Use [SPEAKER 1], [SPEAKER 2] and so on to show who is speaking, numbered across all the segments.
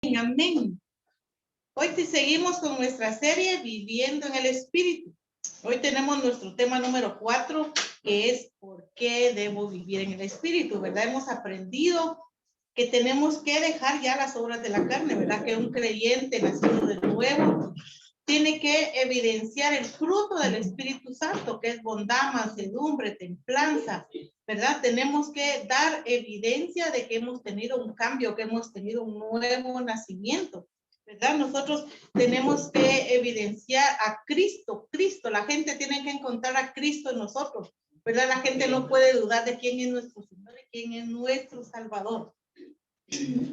[SPEAKER 1] Amén. Hoy seguimos con nuestra serie Viviendo en el Espíritu. Hoy tenemos nuestro tema número 4, que es ¿por qué debo vivir en el Espíritu? ¿Verdad? Hemos aprendido que tenemos que dejar ya las obras de la carne, ¿verdad? Que un creyente nacido de nuevo tiene que evidenciar el fruto del Espíritu Santo, que es bondad, mansedumbre, templanza, ¿verdad? Tenemos que dar evidencia de que hemos tenido un cambio, que hemos tenido un nuevo nacimiento, ¿verdad? Nosotros tenemos que evidenciar a Cristo. La gente tiene que encontrar a Cristo en nosotros, ¿verdad? La gente no puede dudar de quién es nuestro Señor, de quién es nuestro Salvador.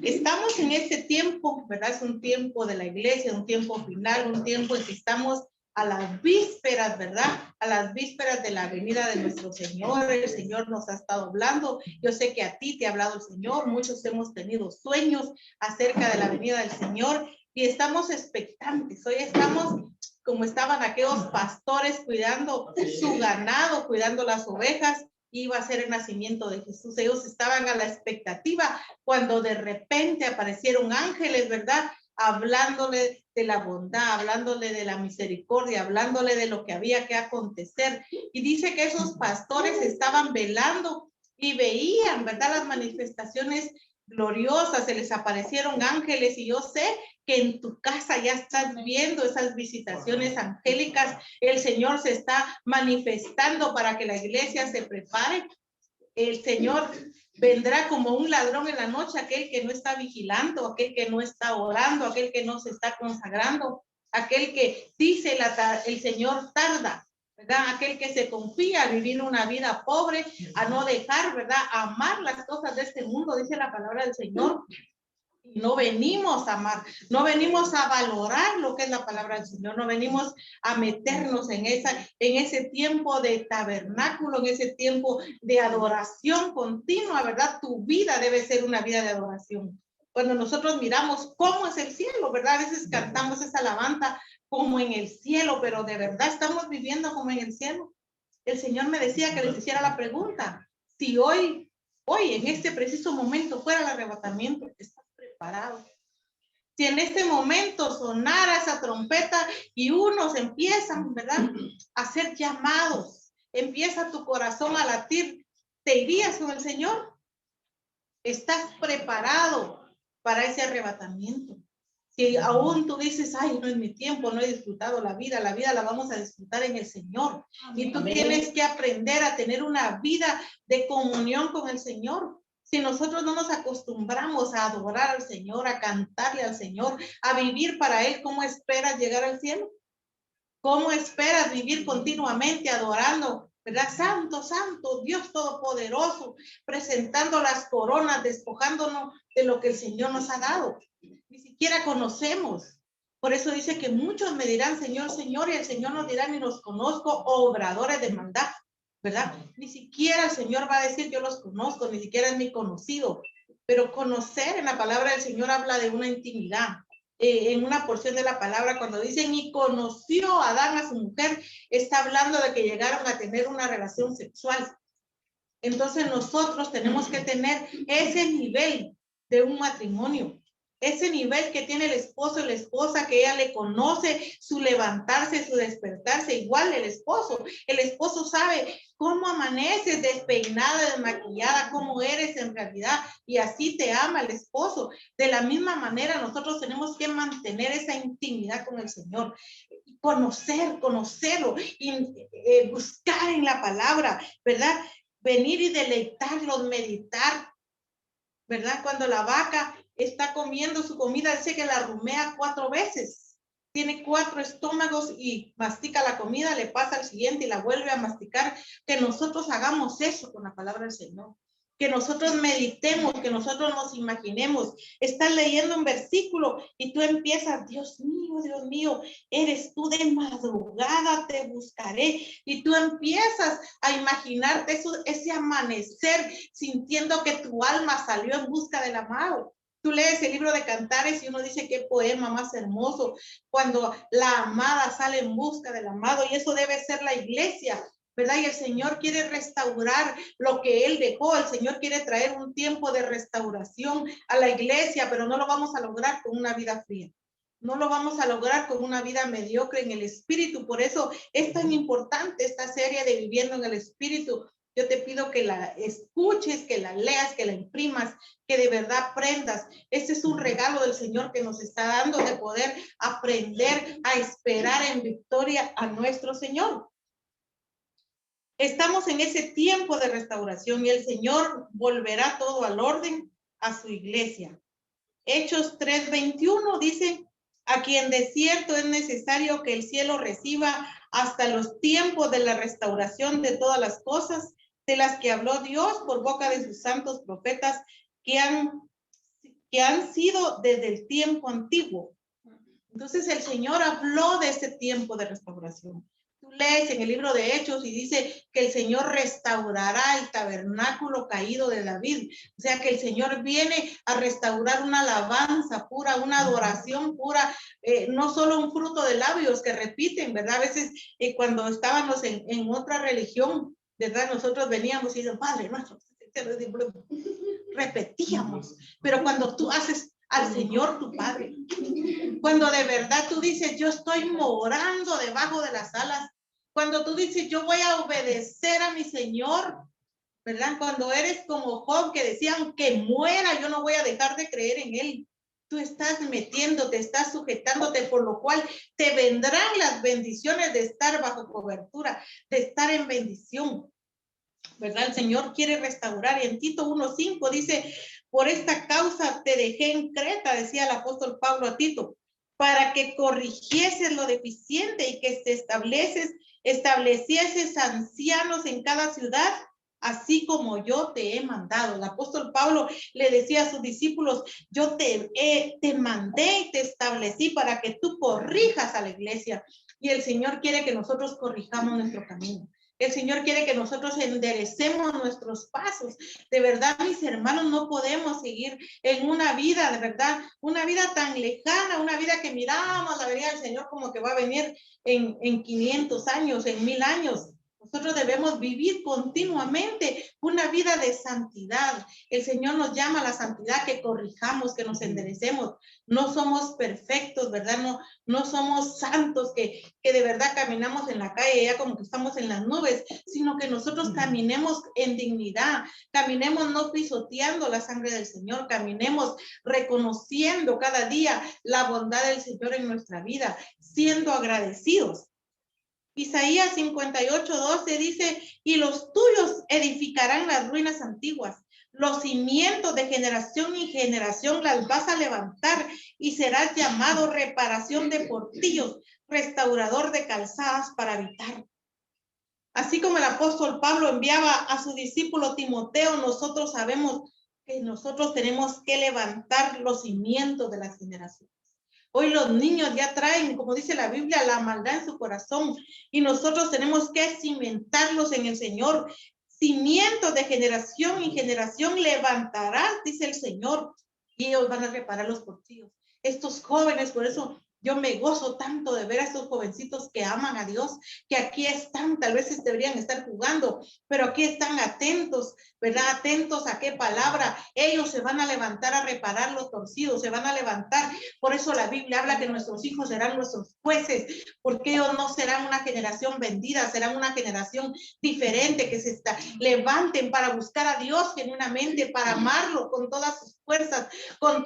[SPEAKER 1] Estamos en este tiempo, ¿verdad? Es un tiempo de la iglesia, un tiempo final, un tiempo en que estamos a las vísperas, ¿verdad? A las vísperas de la venida de nuestro Señor. El Señor nos ha estado hablando. Yo sé que a ti te ha hablado el Señor. Muchos hemos tenido sueños acerca de la venida del Señor y estamos expectantes. Hoy estamos como estaban aquellos pastores cuidando su ganado, cuidando las ovejas. Iba a ser el nacimiento de Jesús. Ellos estaban a la expectativa cuando de repente aparecieron ángeles, ¿verdad? Hablándole de la bondad, hablándole de la misericordia, hablándole de lo que había que acontecer. Y dice que esos pastores estaban velando y veían, ¿verdad? Las manifestaciones gloriosas, se les aparecieron ángeles y yo sé que en tu casa ya estás viendo esas visitaciones angélicas. El Señor se está manifestando para que la iglesia se prepare. El Señor vendrá como un ladrón en la noche, aquel que no está vigilando, aquel que no está orando, aquel que no se está consagrando, aquel que dice el Señor tarda, ¿verdad? Aquel que se confía a vivir una vida pobre, a no dejar, ¿verdad? A amar las cosas de este mundo, dice la palabra del Señor. No venimos a amar, no venimos a valorar lo que es la palabra del Señor, no venimos a meternos en ese tiempo de tabernáculo, en ese tiempo de adoración continua, ¿verdad? Tu vida debe ser una vida de adoración. Cuando nosotros miramos cómo es el cielo, ¿verdad? A veces cantamos esa alabanza como en el cielo, pero de verdad estamos viviendo como en el cielo. El Señor me decía que les hiciera la pregunta, si hoy, en este preciso momento fuera el arrebatamiento, ¿estás preparado? Si en este momento sonara esa trompeta y unos empiezan, ¿verdad? A ser llamados, empieza tu corazón a latir, ¿te irías con el Señor? ¿Estás preparado para ese arrebatamiento? Si aún tú dices, ay, no es mi tiempo, no he disfrutado la vida la vamos a disfrutar en el Señor. Y tú tienes que aprender a tener una vida de comunión con el Señor. Si nosotros no nos acostumbramos a adorar al Señor, a cantarle al Señor, a vivir para Él, ¿cómo esperas llegar al cielo? ¿Cómo esperas vivir continuamente adorando, verdad? Santo, santo, Dios Todopoderoso, presentando las coronas, despojándonos de lo que el Señor nos ha dado. Ni siquiera conocemos. Por eso dice que muchos me dirán, Señor, Señor, y el Señor nos dirá, ni los conozco, obradores de maldad, ¿verdad? Ni siquiera el Señor va a decir, yo los conozco, ni siquiera es mi conocido. Pero conocer en la palabra del Señor habla de una intimidad. En una porción de la palabra, cuando dicen y conoció Adán a su mujer, está hablando de que llegaron a tener una relación sexual. Entonces nosotros tenemos que tener ese nivel de un matrimonio, ese nivel que tiene el esposo y la esposa, que ella le conoce su levantarse, su despertarse, igual el esposo sabe cómo amaneces despeinada, desmaquillada, cómo eres en realidad, y así te ama el esposo. De la misma manera nosotros tenemos que mantener esa intimidad con el Señor, conocerlo y buscar en la palabra, ¿verdad? Venir y deleitarlos, meditar, ¿verdad? Cuando la vaca está comiendo su comida, dice que la rumea 4 veces. Tiene 4 estómagos y mastica la comida, le pasa al siguiente y la vuelve a masticar. Que nosotros hagamos eso con la palabra del Señor. Que nosotros meditemos, que nosotros nos imaginemos. Estás leyendo un versículo y tú empiezas, Dios mío, eres tú, de madrugada te buscaré. Y tú empiezas a imaginarte ese amanecer, sintiendo que tu alma salió en busca del amado. Tú lees el libro de Cantares y uno dice qué poema más hermoso, cuando la amada sale en busca del amado, y eso debe ser la iglesia. ¿verdad? Y el Señor quiere restaurar lo que Él dejó. El Señor quiere traer un tiempo de restauración a la iglesia, pero no lo vamos a lograr con una vida fría. No lo vamos a lograr con una vida mediocre en el espíritu. Por eso es tan importante esta serie de Viviendo en el Espíritu. Yo te pido que la escuches, que la leas, que la imprimas, que de verdad aprendas. Este es un regalo del Señor que nos está dando de poder aprender a esperar en victoria a nuestro Señor. Estamos en ese tiempo de restauración y el Señor volverá todo al orden a su iglesia. Hechos 3:21 dice: a quien de cierto es necesario que el cielo reciba hasta los tiempos de la restauración de todas las cosas, de las que habló Dios por boca de sus santos profetas que han sido desde el tiempo antiguo. Entonces el Señor habló de ese tiempo de restauración. Tú lees en el libro de Hechos y dice que el Señor restaurará el tabernáculo caído de David. O sea que el Señor viene a restaurar una alabanza pura, una adoración pura, no solo un fruto de labios que repiten, ¿verdad? A veces cuando estábamos en otra religión, ¿verdad? Nosotros veníamos y decíamos, Padre nuestro, repetíamos. Pero cuando tú haces al Señor tu Padre, cuando de verdad tú dices, yo estoy morando debajo de las alas, cuando tú dices, yo voy a obedecer a mi Señor, ¿verdad? Cuando eres como Job, que decía, aunque muera, yo no voy a dejar de creer en Él. Tú estás metiéndote, estás sujetándote, por lo cual te vendrán las bendiciones de estar bajo cobertura, de estar en bendición, ¿verdad? El Señor quiere restaurar. Y en Tito 1:5 dice, por esta causa te dejé en Creta, decía el apóstol Pablo a Tito, para que corrigieses lo deficiente y que establecieses ancianos en cada ciudad, así como yo te he mandado. El apóstol Pablo le decía a sus discípulos, yo te mandé y te establecí para que tú corrijas a la iglesia. Y el Señor quiere que nosotros corrijamos nuestro camino. El Señor quiere que nosotros enderecemos nuestros pasos. De verdad, mis hermanos, no podemos seguir en una vida, de verdad, una vida tan lejana, una vida que miramos la venida del Señor como que va a venir en 500 años, en 1000 años. Nosotros debemos vivir continuamente una vida de santidad. El Señor nos llama a la santidad, que corrijamos, que nos enderecemos. No somos perfectos, ¿verdad? No somos santos que de verdad caminamos en la calle ya como que estamos en las nubes, sino que nosotros caminemos en dignidad, caminemos no pisoteando la sangre del Señor, caminemos reconociendo cada día la bondad del Señor en nuestra vida, siendo agradecidos. Isaías 58:12 dice, y los tuyos edificarán las ruinas antiguas. Los cimientos de generación en generación las vas a levantar y serás llamado reparación de portillos, restaurador de calzadas para habitar. Así como el apóstol Pablo enviaba a su discípulo Timoteo, nosotros sabemos que nosotros tenemos que levantar los cimientos de las generaciones. Hoy los niños ya traen, como dice la Biblia, la maldad en su corazón y nosotros tenemos que cimentarlos en el Señor. Cimientos de generación en generación levantarás, dice el Señor, y ellos van a reparar los portillos. Estos jóvenes, por eso yo me gozo tanto de ver a estos jovencitos que aman a Dios, que aquí están, tal vez deberían estar jugando, pero aquí están atentos, ¿verdad? Atentos a qué palabra. Ellos se van a levantar a reparar los torcidos, se van a levantar. Por eso la Biblia habla que nuestros hijos serán nuestros jueces, porque ellos no serán una generación vendida, serán una generación diferente, que se levanten para buscar a Dios genuinamente, para amarlo con todas sus fuerzas, con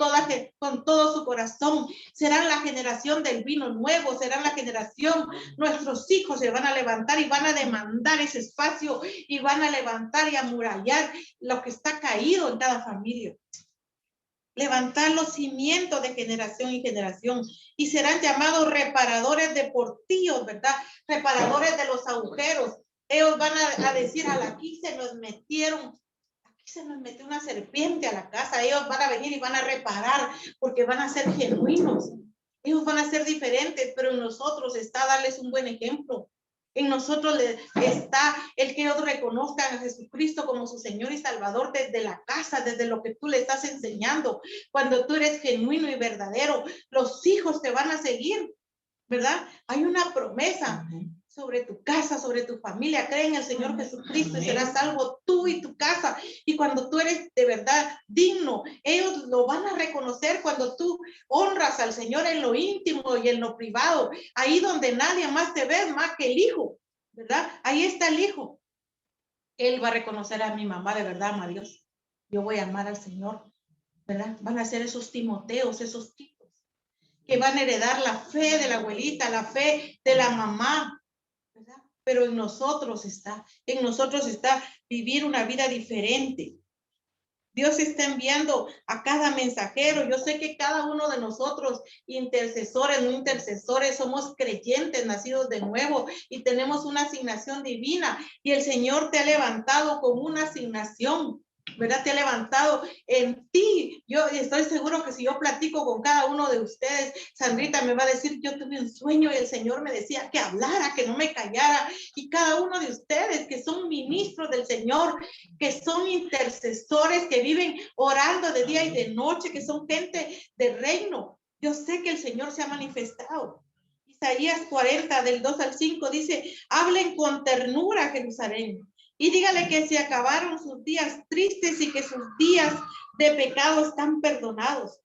[SPEAKER 1] todo su corazón. Serán la generación del vino nuevo, serán la generación, nuestros hijos se van a levantar y van a demandar ese espacio y van a levantar y amurallar lo que está caído en cada familia. Levantar los cimientos de generación en generación y serán llamados reparadores de portillos, ¿verdad? Reparadores de los agujeros. Ellos van a decir, aquí se nos metió una serpiente a la casa. Ellos van a venir y van a reparar porque van a ser genuinos. Ellos van a ser diferentes, pero en nosotros está darles un buen ejemplo. En nosotros está el que ellos reconozcan a Jesucristo como su Señor y Salvador desde la casa, desde lo que tú le estás enseñando. Cuando tú eres genuino y verdadero, los hijos te van a seguir, ¿verdad? Hay una promesa. sobre tu casa, sobre tu familia. Cree en el Señor Jesucristo y serás salvo tú y tu casa. Y cuando tú eres de verdad digno, ellos lo van a reconocer cuando tú honras al Señor en lo íntimo y en lo privado. Ahí donde nadie más te ve más que el hijo, ¿verdad? Ahí está el hijo. Él va a reconocer a mi mamá, de verdad, ama a Dios. Yo voy a amar al Señor, ¿verdad? Van a ser esos Timoteos, esos Titos, que van a heredar la fe de la abuelita, la fe de la mamá, ¿verdad? Pero en nosotros está vivir una vida diferente. Dios está enviando a cada mensajero. Yo sé que cada uno de nosotros, intercesores, no intercesores, somos creyentes, nacidos de nuevo y tenemos una asignación divina. Y el Señor te ha levantado con una asignación, ¿verdad? Te ha levantado en ti. Yo estoy seguro que si yo platico con cada uno de ustedes, Sandrita me va a decir, yo tuve un sueño y el Señor me decía que hablara, que no me callara. Y cada uno de ustedes que son ministros del Señor, que son intercesores, que viven orando de día y de noche, que son gente de reino. Yo sé que el Señor se ha manifestado. Isaías 40, del 2 al 5, dice, hablen con ternura, Jerusalén, y dígale que se acabaron sus días tristes y que sus días de pecado están perdonados.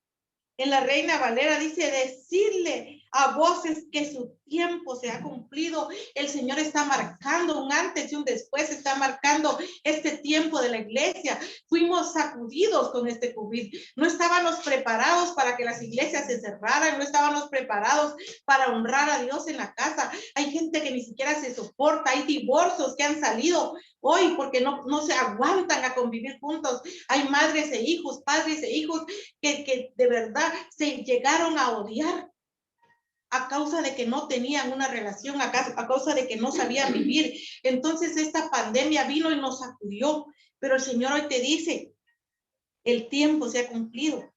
[SPEAKER 1] En la Reina Valera dice, decirle a voces que su tiempo se ha cumplido. El Señor está marcando un antes y un después, está marcando este tiempo de la iglesia. Fuimos sacudidos con este COVID. No estábamos preparados para que las iglesias se cerraran, no estábamos preparados para honrar a Dios en la casa. Hay gente que ni siquiera se soporta, hay divorcios que han salido hoy porque no se aguantan a convivir juntos. Hay madres e hijos, padres e hijos que de verdad se llegaron a odiar a causa de que no tenían una relación, a causa de que no sabían vivir. Entonces esta pandemia vino y nos sacudió, pero el Señor hoy te dice, el tiempo se ha cumplido.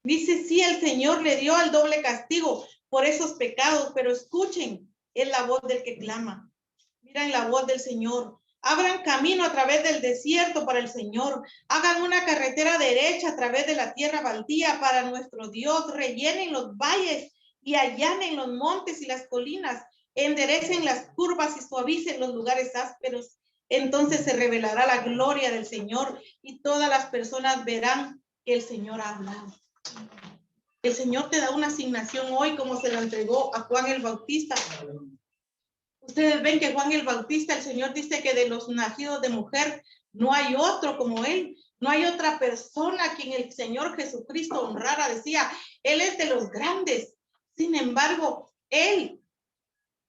[SPEAKER 1] Dice, sí, el Señor le dio el doble castigo por esos pecados, pero escuchen, es la voz del que clama. Miren la voz del Señor. Abran camino a través del desierto para el Señor. Hagan una carretera derecha a través de la tierra baldía para nuestro Dios. Rellenen los valles y allanen los montes y las colinas. Enderecen las curvas y suavicen los lugares ásperos. Entonces se revelará la gloria del Señor y todas las personas verán que el Señor ha hablado. El Señor te da una asignación hoy como se la entregó a Juan el Bautista. Ustedes ven que Juan el Bautista, el Señor dice que de los nacidos de mujer no hay otro como él, no hay otra persona a quien el Señor Jesucristo honrara. Decía, él es de los grandes. Sin embargo, él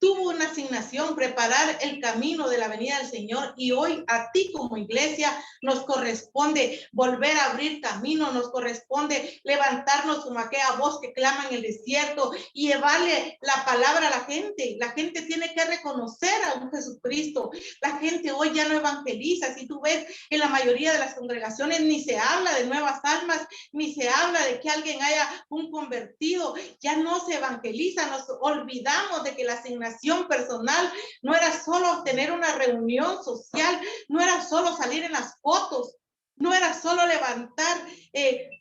[SPEAKER 1] tuvo una asignación, preparar el camino de la venida del Señor, y hoy a ti como iglesia nos corresponde volver a abrir camino, nos corresponde levantarnos como aquella voz que clama en el desierto y llevarle la palabra a la gente. La gente tiene que reconocer a un Jesucristo. La gente hoy ya no evangeliza. Si tú ves, en la mayoría de las congregaciones ni se habla de nuevas almas, ni se habla de que alguien haya un convertido. Ya no se evangeliza, nos olvidamos de que la asignación personal no era solo tener una reunión social, no era solo salir en las fotos, no era solo levantar,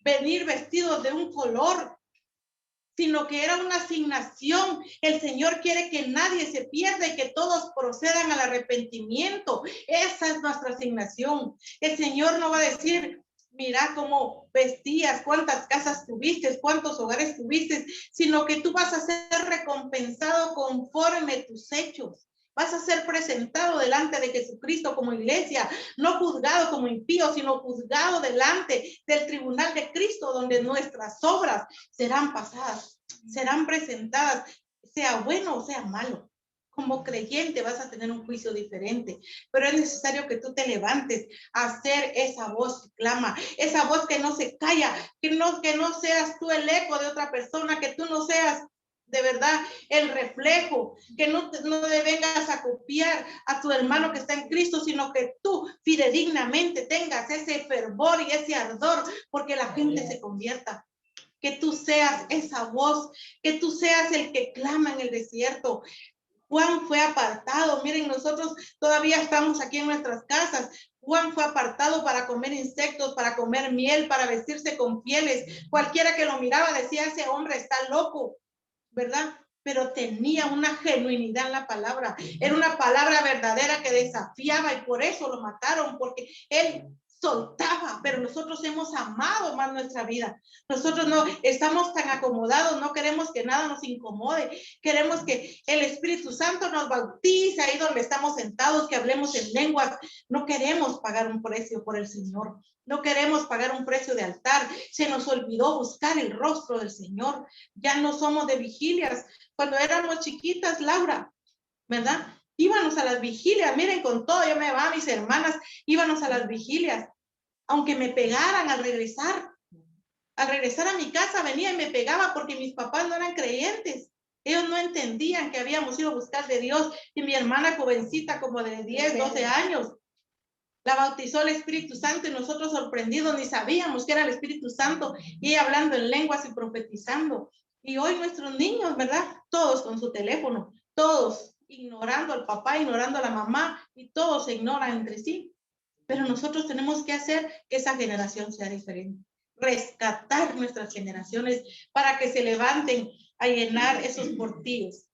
[SPEAKER 1] venir vestidos de un color, sino que era una asignación. El Señor quiere que nadie se pierda y que todos procedan al arrepentimiento. Esa es nuestra asignación. El Señor no va a decir, mira cómo vestías, cuántas casas tuviste, cuántos hogares tuviste, sino que tú vas a ser recompensado conforme tus hechos. Vas a ser presentado delante de Jesucristo como iglesia, no juzgado como impío, sino juzgado delante del tribunal de Cristo, donde nuestras obras serán pasadas, serán presentadas, sea bueno o sea malo. Como creyente vas a tener un juicio diferente, pero es necesario que tú te levantes a hacer esa voz que clama, esa voz que no se calla, que no seas tú el eco de otra persona, que tú no seas de verdad el reflejo, que no te vengas a copiar a tu hermano que está en Cristo, sino que tú fidedignamente tengas ese fervor y ese ardor porque la gente se convierta. Que tú seas esa voz, que tú seas el que clama en el desierto. Juan fue apartado. Miren, nosotros todavía estamos aquí en nuestras casas. Juan fue apartado para comer insectos, para comer miel, para vestirse con pieles. Cualquiera que lo miraba decía, ese hombre está loco, ¿verdad? pero tenía una genuinidad en la palabra. Era una palabra verdadera que desafiaba y por eso lo mataron, porque él soltaba, pero nosotros hemos amado más nuestra vida. Nosotros no estamos tan acomodados, no queremos que nada nos incomode. Queremos que el Espíritu Santo nos bautice ahí donde estamos sentados, que hablemos en lenguas. No queremos pagar un precio por el Señor. No queremos pagar un precio de altar. Se nos olvidó buscar el rostro del Señor. Ya no somos de vigilias. Cuando éramos chiquitas, Laura, ¿verdad? Íbamos a las vigilias, miren, con todo, yo me llevaba a mis hermanas, íbamos a las vigilias, aunque me pegaran al regresar a mi casa, venía y me pegaba porque mis papás no eran creyentes. Ellos no entendían que habíamos ido a buscar de Dios, y mi hermana jovencita, como de 10, 12 años, la bautizó el Espíritu Santo y nosotros sorprendidos ni sabíamos que era el Espíritu Santo, y ella hablando en lenguas y profetizando. Y hoy nuestros niños, ¿verdad? Todos con su teléfono, todos ignorando al papá, ignorando a la mamá, y todos se ignoran entre sí. Pero nosotros tenemos que hacer que esa generación sea diferente, rescatar nuestras generaciones para que se levanten a llenar esos portillos.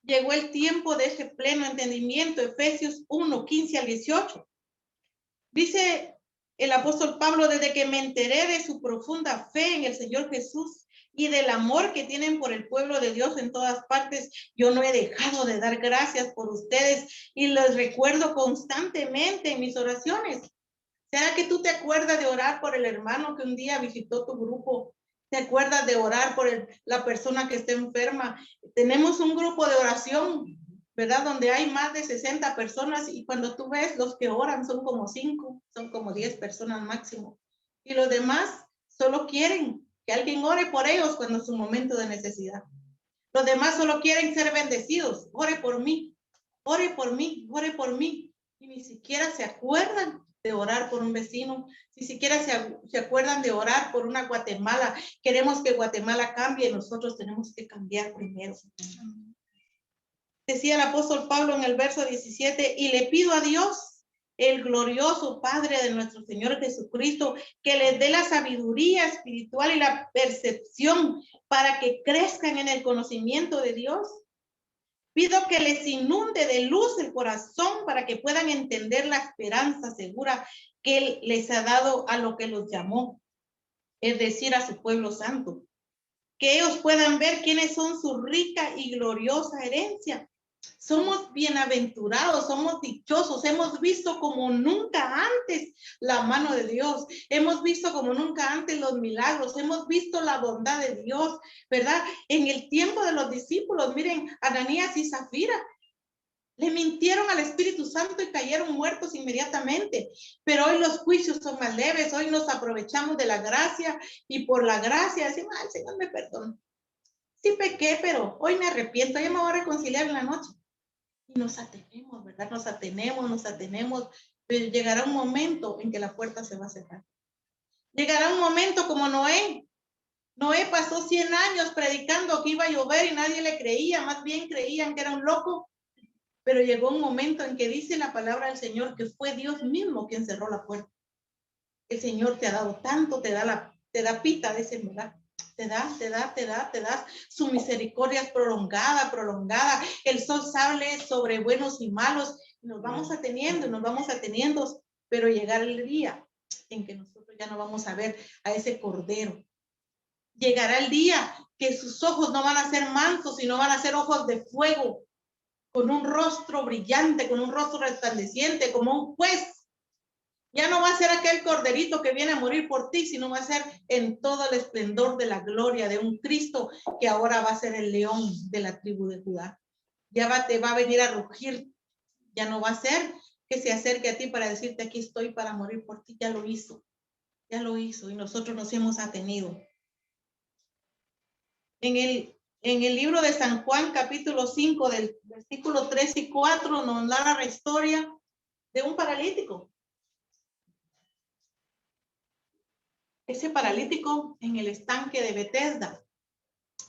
[SPEAKER 1] Llegó el tiempo de ese pleno entendimiento, Efesios 1, 15 al 18. Dice el apóstol Pablo: desde que me enteré de su profunda fe en el Señor Jesús y del amor que tienen por el pueblo de Dios en todas partes, yo no he dejado de dar gracias por ustedes y los recuerdo constantemente en mis oraciones. ¿Será que tú te acuerdas de orar por el hermano que un día visitó tu grupo? ¿Te acuerdas de orar por la persona que está enferma? Tenemos un grupo de oración, ¿verdad? Donde hay más de 60 personas, y cuando tú ves, los que oran son como 5, son como 10 personas máximo. Y los demás solo quieren que alguien ore por ellos cuando es su momento de necesidad. Los demás solo quieren ser bendecidos. Ore por mí, ore por mí, ore por mí. Y ni siquiera se acuerdan de orar por un vecino, ni siquiera se acuerdan de orar por una Guatemala. Queremos que Guatemala cambie, nosotros tenemos que cambiar primero. Decía el apóstol Pablo en el verso 17: y le pido a Dios, el glorioso Padre de nuestro Señor Jesucristo, que les dé la sabiduría espiritual y la percepción para que crezcan en el conocimiento de Dios. Pido que les inunde de luz el corazón para que puedan entender la esperanza segura que Él les ha dado a lo que los llamó, es decir, a su pueblo santo. Que ellos puedan ver quiénes son su rica y gloriosa herencia. Somos bienaventurados, somos dichosos, hemos visto como nunca antes la mano de Dios, hemos visto como nunca antes los milagros, hemos visto la bondad de Dios, ¿verdad? En el tiempo de los discípulos, miren, Ananías y Zafira le mintieron al Espíritu Santo y cayeron muertos inmediatamente. Pero hoy los juicios son más leves, hoy nos aprovechamos de la gracia y por la gracia decimos: el Señor me perdona. Sí pequé, pero hoy me arrepiento, ya me voy a reconciliar en la noche. Y nos atenemos, ¿verdad? Nos atenemos, pero llegará un momento en que la puerta se va a cerrar. Llegará un momento como Noé. Noé pasó 100 años predicando que iba a llover y nadie le creía, más bien creían que era un loco. Pero llegó un momento en que dice la palabra del Señor que fue Dios mismo quien cerró la puerta. El Señor te ha dado tanto, te da pita de ese lugar. Te da. Su misericordia es prolongada. El sol sale sobre buenos y malos. Nos vamos ateniendo, pero llegará el día en que nosotros ya no vamos a ver a ese cordero. Llegará el día que sus ojos no van a ser mansos, sino van a ser ojos de fuego, con un rostro brillante, con un rostro resplandeciente, como un juez. Ya no va a ser aquel corderito que viene a morir por ti, sino va a ser en todo el esplendor de la gloria de un Cristo que ahora va a ser el león de la tribu de Judá. Te va a venir a rugir. Ya no va a ser que se acerque a ti para decirte: aquí estoy para morir por ti. Ya lo hizo y nosotros nos hemos atenido. En el libro de San Juan, capítulo 5, del versículo 3 y 4, nos narra la historia de un paralítico. Ese paralítico en el estanque de Betesda.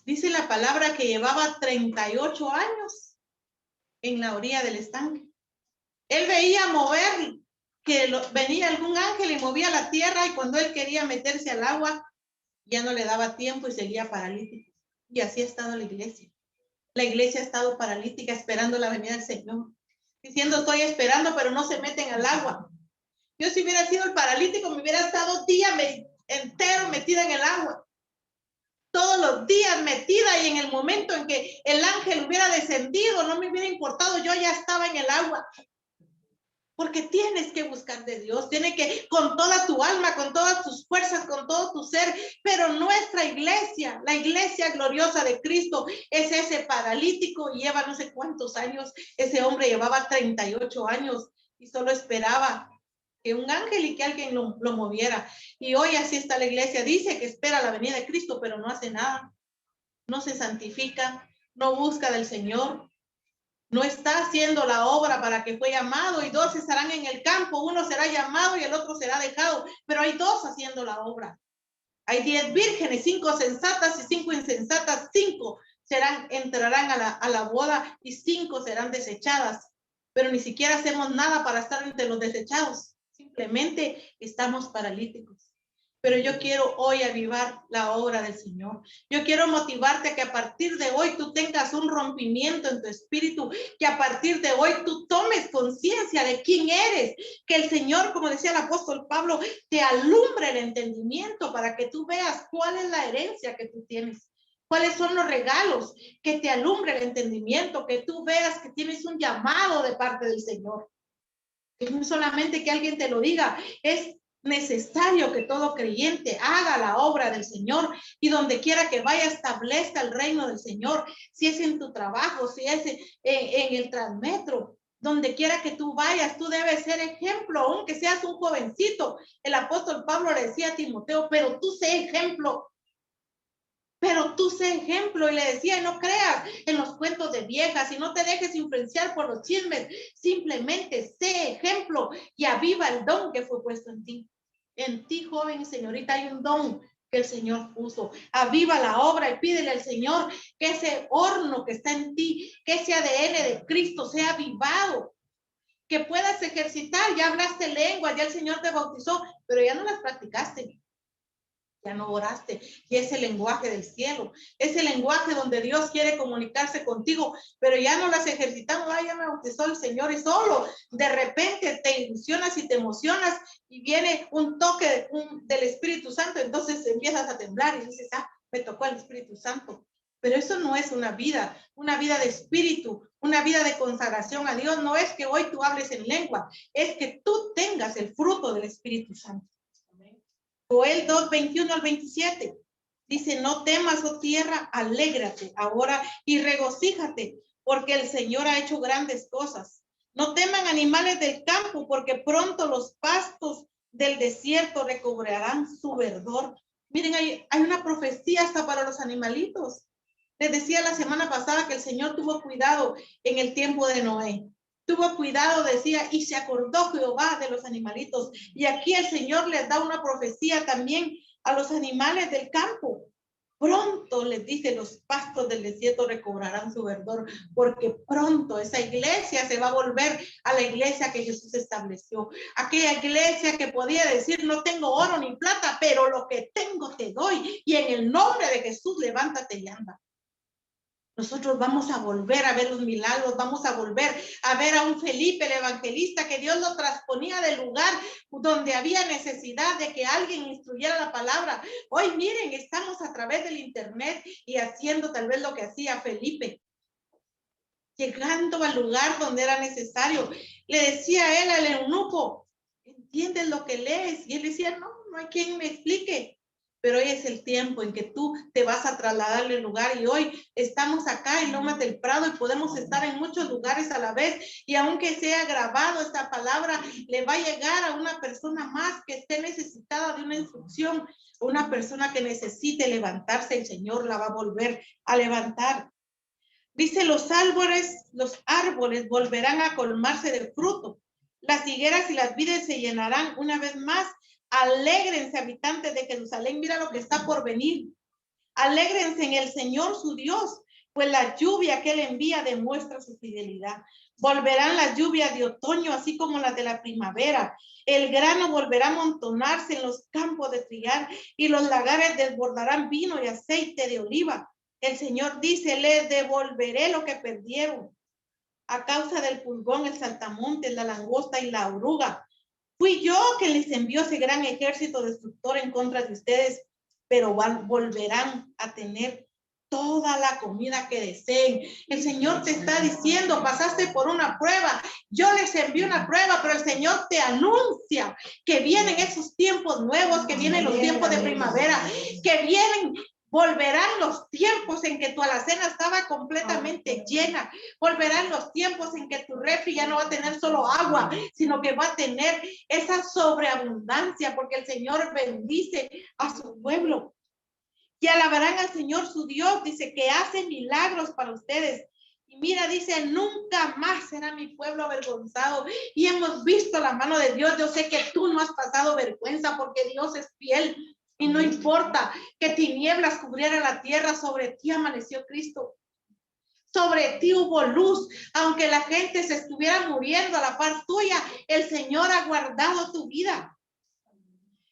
[SPEAKER 1] Dice la palabra que llevaba 38 años en la orilla del estanque. Él veía mover, venía algún ángel y movía la tierra, y cuando él quería meterse al agua, ya no le daba tiempo y seguía paralítico. Y así ha estado la iglesia. La iglesia ha estado paralítica esperando la venida del Señor. Diciendo, estoy esperando, pero no se meten al agua. Yo si hubiera sido el paralítico, me hubiera estado día entero metida en el agua. Todos los días metida, y en el momento en que el ángel hubiera descendido, no me hubiera importado, yo ya estaba en el agua. Porque tienes que buscar de Dios, tienes que con toda tu alma, con todas tus fuerzas, con todo tu ser. Pero nuestra iglesia, la iglesia gloriosa de Cristo, es ese paralítico, lleva no sé cuántos años. Ese hombre llevaba 38 años y solo esperaba que un ángel y que alguien lo moviera. Y hoy así está la iglesia. Dice que espera la venida de Cristo, pero no hace nada. No se santifica, no busca del Señor. No está haciendo la obra para que fue llamado, y dos estarán en el campo, uno será llamado y el otro será dejado, pero hay dos haciendo la obra. Hay 10 vírgenes, 5 sensatas y 5 insensatas. 5 entrarán a la boda y 5 serán desechadas, pero ni siquiera hacemos nada para estar entre los desechados, simplemente estamos paralíticos. Pero yo quiero hoy avivar la obra del Señor. Yo quiero motivarte a que a partir de hoy tú tengas un rompimiento en tu espíritu, que a partir de hoy tú tomes conciencia de quién eres, que el Señor, como decía el apóstol Pablo, te alumbre el entendimiento para que tú veas cuál es la herencia que tú tienes, cuáles son los regalos, que te alumbre el entendimiento, que tú veas que tienes un llamado de parte del Señor. Que no solamente que alguien te lo diga, es necesario que todo creyente haga la obra del Señor, y donde quiera que vaya establezca el reino del Señor. Si es en tu trabajo, si es en el Transmetro, donde quiera que tú vayas, tú debes ser ejemplo, aunque seas un jovencito. El apóstol Pablo le decía a Timoteo, pero tú sé ejemplo. Pero tú sé ejemplo, y le decía, no creas en los cuentos de viejas y no te dejes influenciar por los chismes, simplemente sé ejemplo y aviva el don que fue puesto en ti. En ti, joven y señorita, hay un don que el Señor puso. Aviva la obra y pídele al Señor que ese horno que está en ti, que ese ADN de Cristo sea avivado, que puedas ejercitar. Ya hablaste lenguas, ya el Señor te bautizó, pero ya no las practicaste. Ya no oraste, y ese lenguaje del cielo, ese lenguaje donde Dios quiere comunicarse contigo, pero ya no las ejercitamos. Ay, ya me bautizó el Señor, y solo de repente te ilusionas y te emocionas y viene un toque del Espíritu Santo, entonces empiezas a temblar y dices, me tocó el Espíritu Santo. Pero eso no es una vida de espíritu, una vida de consagración a Dios. No es que hoy tú hables en lengua, es que tú tengas el fruto del Espíritu Santo. Joel 2, 21 al 27. Dice, no temas, oh tierra, alégrate ahora y regocíjate, porque el Señor ha hecho grandes cosas. No teman animales del campo, porque pronto los pastos del desierto recobrarán su verdor. Miren, hay una profecía hasta para los animalitos. Les decía la semana pasada que el Señor tuvo cuidado en el tiempo de Noé. Tuvo cuidado, decía, y se acordó Jehová de los animalitos. Y aquí el Señor les da una profecía también a los animales del campo. Pronto, les dice, los pastos del desierto recobrarán su verdor, porque pronto esa iglesia se va a volver a la iglesia que Jesús estableció. Aquella iglesia que podía decir, no tengo oro ni plata, pero lo que tengo te doy. Y en el nombre de Jesús, levántate y anda. Nosotros vamos a volver a ver los milagros, vamos a volver a ver a un Felipe el evangelista, que Dios lo trasponía del lugar donde había necesidad de que alguien instruyera la palabra. Hoy miren, estamos a través del internet y haciendo tal vez lo que hacía Felipe, llegando al lugar donde era necesario. Le decía él al eunuco, ¿entiendes lo que lees? Y él decía, no hay quien me explique. Pero hoy es el tiempo en que tú te vas a trasladar al lugar, y hoy estamos acá en Lomas del Prado y podemos estar en muchos lugares a la vez, y aunque sea grabado, esta palabra le va a llegar a una persona más que esté necesitada de una instrucción, una persona que necesite levantarse. El Señor la va a volver a levantar. Dice, los árboles volverán a colmarse de fruto, las higueras y las vides se llenarán una vez más. Alégrense, habitantes de Jerusalén, mira lo que está por venir. Alégrense en el Señor su Dios, pues la lluvia que Él envía demuestra su fidelidad. Volverán las lluvias de otoño, así como las de la primavera. El grano volverá a amontonarse en los campos de trigal, y los lagares desbordarán vino y aceite de oliva. El Señor dice, les devolveré lo que perdieron a causa del pulgón, el saltamontes, la langosta y la oruga. Fui yo que les envió ese gran ejército destructor en contra de ustedes, pero volverán a tener toda la comida que deseen. El Señor te está diciendo, pasaste por una prueba, yo les envío una prueba, pero el Señor te anuncia que vienen esos tiempos nuevos, que vienen los tiempos de primavera, que vienen. Volverán los tiempos en que tu alacena estaba completamente llena. Volverán los tiempos en que tu refri ya no va a tener solo agua, sino que va a tener esa sobreabundancia, porque el Señor bendice a su pueblo. Y alabarán al Señor su Dios, dice que hace milagros para ustedes. Y mira, dice, nunca más será mi pueblo avergonzado. Y hemos visto la mano de Dios. Yo sé que tú no has pasado vergüenza porque Dios es fiel. Y no importa que tinieblas cubrieran la tierra, sobre ti amaneció Cristo. Sobre ti hubo luz, aunque la gente se estuviera muriendo a la par tuya, el Señor ha guardado tu vida.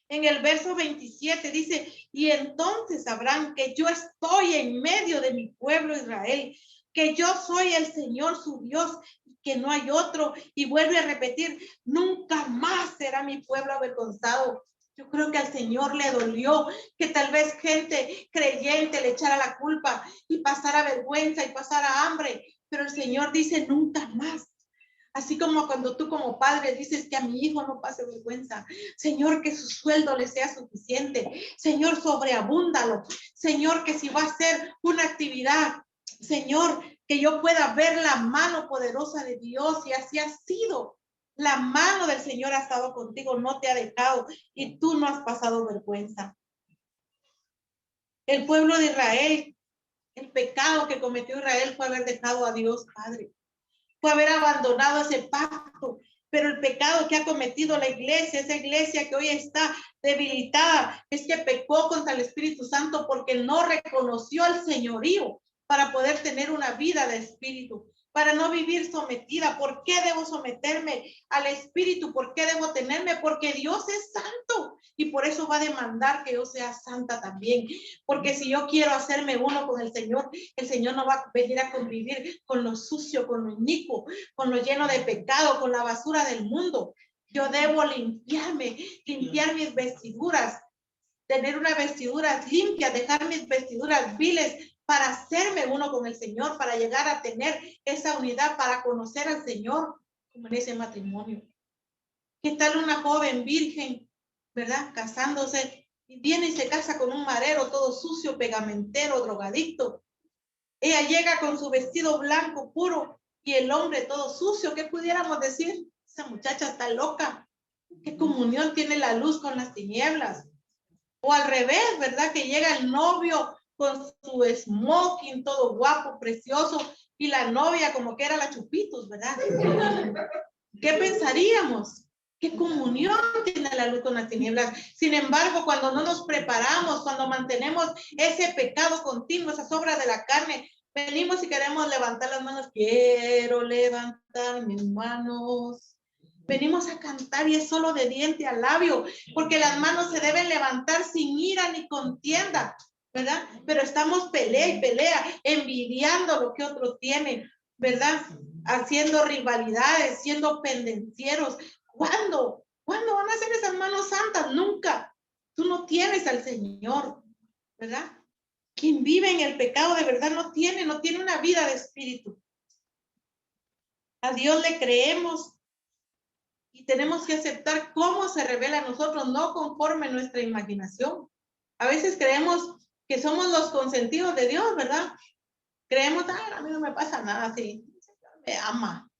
[SPEAKER 1] En el verso 27 dice, y entonces sabrán que yo estoy en medio de mi pueblo Israel, que yo soy el Señor su Dios, que no hay otro. Y vuelve a repetir, nunca más será mi pueblo avergonzado. Yo creo que al Señor le dolió que tal vez gente creyente le echara la culpa y pasara vergüenza y pasara hambre, pero el Señor dice nunca más. Así como cuando tú como padre dices que a mi hijo no pase vergüenza, Señor, que su sueldo le sea suficiente, Señor, sobreabúndalo, Señor, que si va a hacer una actividad, Señor, que yo pueda ver la mano poderosa de Dios, y así ha sido. La mano del Señor ha estado contigo, no te ha dejado y tú no has pasado vergüenza. El pueblo de Israel, el pecado que cometió Israel fue haber dejado a Dios Padre, fue haber abandonado ese pacto. Pero el pecado que ha cometido la iglesia, esa iglesia que hoy está debilitada, es que pecó contra el Espíritu Santo porque no reconoció el señorío para poder tener una vida de espíritu, para no vivir sometida. ¿Por qué debo someterme al Espíritu? ¿Por qué debo tenerme? Porque Dios es santo y por eso va a demandar que yo sea santa también. Porque si yo quiero hacerme uno con el Señor no va a venir a convivir con lo sucio, con lo inicuo, con lo lleno de pecado, con la basura del mundo. Yo debo limpiarme, limpiar mis vestiduras, tener una vestidura limpia, dejar mis vestiduras viles para hacerme uno con el Señor, para llegar a tener esa unidad, para conocer al Señor como en ese matrimonio. ¿Qué tal una joven virgen, verdad? Casándose y viene y se casa con un marero todo sucio, pegamentero, drogadicto. Ella llega con su vestido blanco puro y el hombre todo sucio. ¿Qué pudiéramos decir? Esa muchacha está loca. ¿Qué comunión tiene la luz con las tinieblas? O al revés, ¿verdad? Que llega el novio con su smoking todo guapo, precioso, y la novia como que era la Chupitos, ¿verdad? ¿Qué pensaríamos? ¿Qué comunión tiene la luz con las tinieblas? Sin embargo, cuando no nos preparamos, cuando mantenemos ese pecado continuo, esas obras de la carne, venimos y queremos levantar las manos. Quiero levantar mis manos. Venimos a cantar y es solo de diente a labio, porque las manos se deben levantar sin ira ni contienda, ¿verdad? Pero estamos pelea y pelea, envidiando lo que otro tiene, ¿verdad? Haciendo rivalidades, siendo pendencieros. ¿Cuándo? ¿Cuándo van a ser esas manos santas? Nunca. Tú no tienes al Señor, ¿verdad? Quien vive en el pecado de verdad no tiene una vida de espíritu. A Dios le creemos y tenemos que aceptar cómo se revela a nosotros, no conforme a nuestra imaginación. A veces creemos que somos los consentidos de Dios, ¿verdad? Creemos, a mí no me pasa nada, así, el Señor me ama.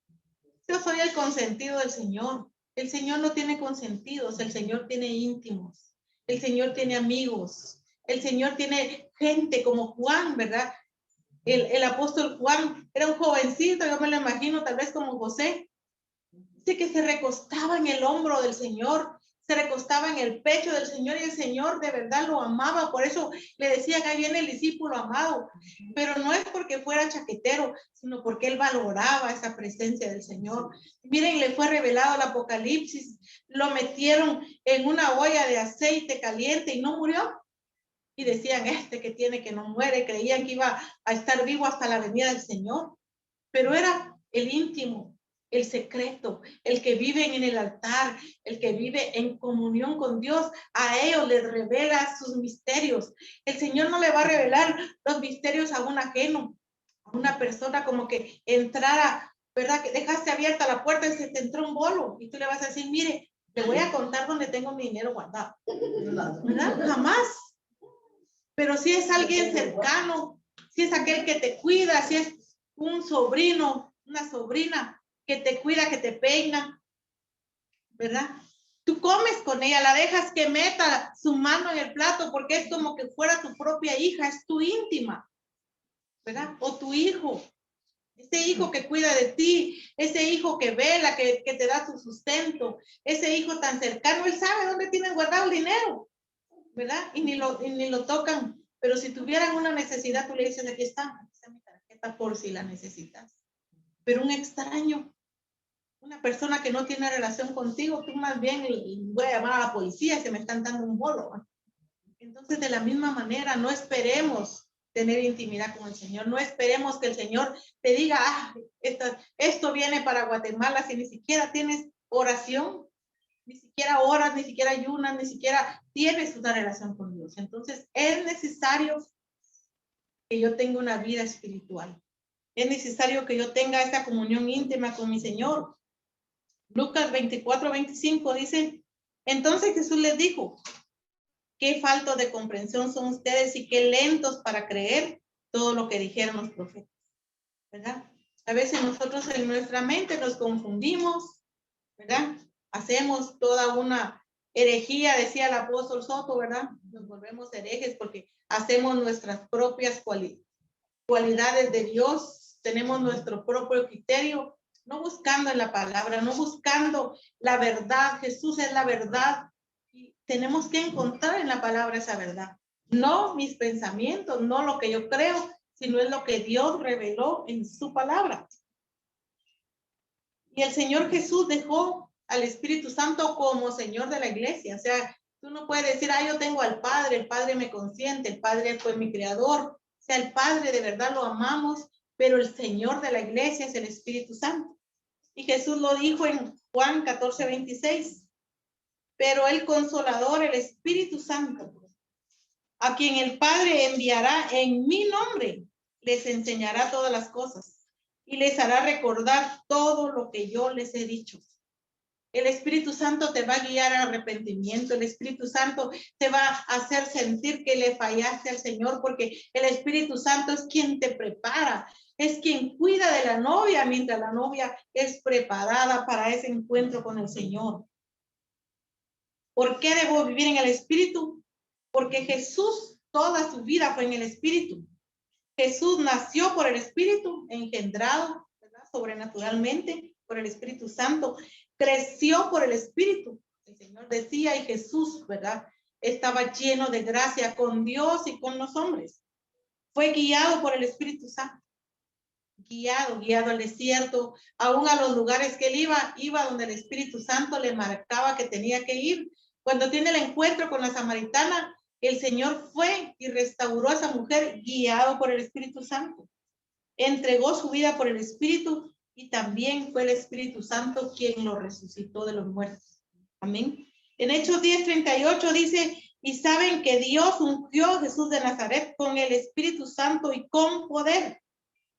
[SPEAKER 1] Yo soy el consentido del Señor. El Señor no tiene consentidos, el Señor tiene íntimos, el Señor tiene amigos, el Señor tiene gente como Juan, ¿verdad? El apóstol Juan era un jovencito, yo me lo imagino, tal vez como José. Dice que se recostaba en el hombro del Señor, se recostaba en el pecho del Señor y el Señor de verdad lo amaba. Por eso le decía que ahí viene el discípulo amado, pero no es porque fuera chaquetero, sino porque él valoraba esa presencia del Señor. Miren, le fue revelado el Apocalipsis, lo metieron en una olla de aceite caliente y no murió. y decían, que tiene, que no muere, creían que iba a estar vivo hasta la venida del Señor, pero era el íntimo, el secreto, el que vive en el altar, el que vive en comunión con Dios. A ellos les revela sus misterios. El Señor no le va a revelar los misterios a un ajeno, a una persona como que entrara, ¿verdad? Que dejaste abierta la puerta y se te entró un bolo y tú le vas a decir, mire, te voy a contar dónde tengo mi dinero guardado, ¿verdad? Jamás. Pero si es alguien cercano, si es aquel que te cuida, si es un sobrino, una sobrina que te cuida, que te peina, ¿verdad? Tú comes con ella, la dejas que meta su mano en el plato porque es como que fuera tu propia hija, es tu íntima, ¿verdad? O tu hijo, ese hijo que cuida de ti, ese hijo que vela, que te da tu sustento, ese hijo tan cercano, él sabe dónde tienes guardado el dinero, ¿verdad? Y ni lo tocan. Pero si tuvieran una necesidad, tú le dices, aquí está mi tarjeta por si la necesitas. Pero un extraño, una persona que no tiene relación contigo, tú más bien voy a llamar a la policía, que me están dando un bolo. Entonces, de la misma manera, no esperemos tener intimidad con el Señor. No esperemos que el Señor te diga, esto viene para Guatemala, si ni siquiera tienes oración, ni siquiera oras, ni siquiera ayunas, ni siquiera tienes una relación con Dios. Entonces, es necesario que yo tenga una vida espiritual. Es necesario que yo tenga esa comunión íntima con mi Señor. Lucas 24:25 dice, entonces Jesús les dijo, qué falta de comprensión son ustedes y qué lentos para creer todo lo que dijeron los profetas, ¿verdad? A veces nosotros en nuestra mente nos confundimos, ¿verdad? Hacemos toda una herejía, decía el apóstol Soto, ¿verdad? Nos volvemos herejes porque hacemos nuestras propias cualidades de Dios, tenemos nuestro propio criterio, no buscando en la palabra, no buscando la verdad. Jesús es la verdad y tenemos que encontrar en la palabra esa verdad. No mis pensamientos, no lo que yo creo, sino es lo que Dios reveló en su palabra. Y el Señor Jesús dejó al Espíritu Santo como Señor de la iglesia. O sea, tú no puedes decir, yo tengo al Padre, el Padre me consiente, el Padre fue mi creador. O sea, el Padre de verdad lo amamos, pero el Señor de la iglesia es el Espíritu Santo. Y Jesús lo dijo en Juan 14:26. Pero el Consolador, el Espíritu Santo, a quien el Padre enviará en mi nombre, les enseñará todas las cosas y les hará recordar todo lo que yo les he dicho. El Espíritu Santo te va a guiar al arrepentimiento. El Espíritu Santo te va a hacer sentir que le fallaste al Señor, porque el Espíritu Santo es quien te prepara, es quien cuida de la novia mientras la novia es preparada para ese encuentro con el Señor. ¿Por qué debo vivir en el Espíritu? Porque Jesús toda su vida fue en el Espíritu. Jesús nació por el Espíritu, engendrado, ¿verdad? Sobrenaturalmente por el Espíritu Santo. Creció por el Espíritu. El Señor decía, y Jesús, ¿verdad? Estaba lleno de gracia con Dios y con los hombres. Fue guiado por el Espíritu Santo. Guiado al desierto, aún a los lugares que él iba donde el Espíritu Santo le marcaba que tenía que ir. Cuando tiene el encuentro con la samaritana, el Señor fue y restauró a esa mujer guiado por el Espíritu Santo. Entregó su vida por el Espíritu y también fue el Espíritu Santo quien lo resucitó de los muertos. Amén. En Hechos 10:38 dice, y saben que Dios ungió a Jesús de Nazaret con el Espíritu Santo y con poder.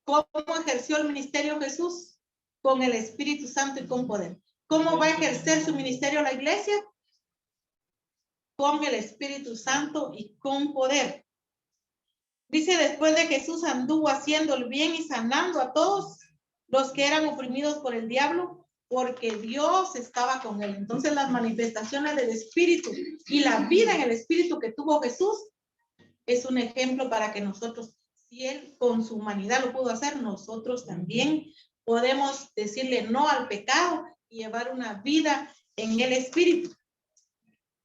[SPEAKER 1] ¿Cómo ejerció el ministerio Jesús? Con el Espíritu Santo y con poder. ¿Cómo va a ejercer su ministerio la iglesia? Con el Espíritu Santo y con poder. Dice, después de Jesús anduvo haciendo el bien y sanando a todos los que eran oprimidos por el diablo, porque Dios estaba con él. Entonces las manifestaciones del Espíritu y la vida en el Espíritu que tuvo Jesús es un ejemplo para que nosotros, si él con su humanidad lo pudo hacer, nosotros también podemos decirle no al pecado y llevar una vida en el Espíritu.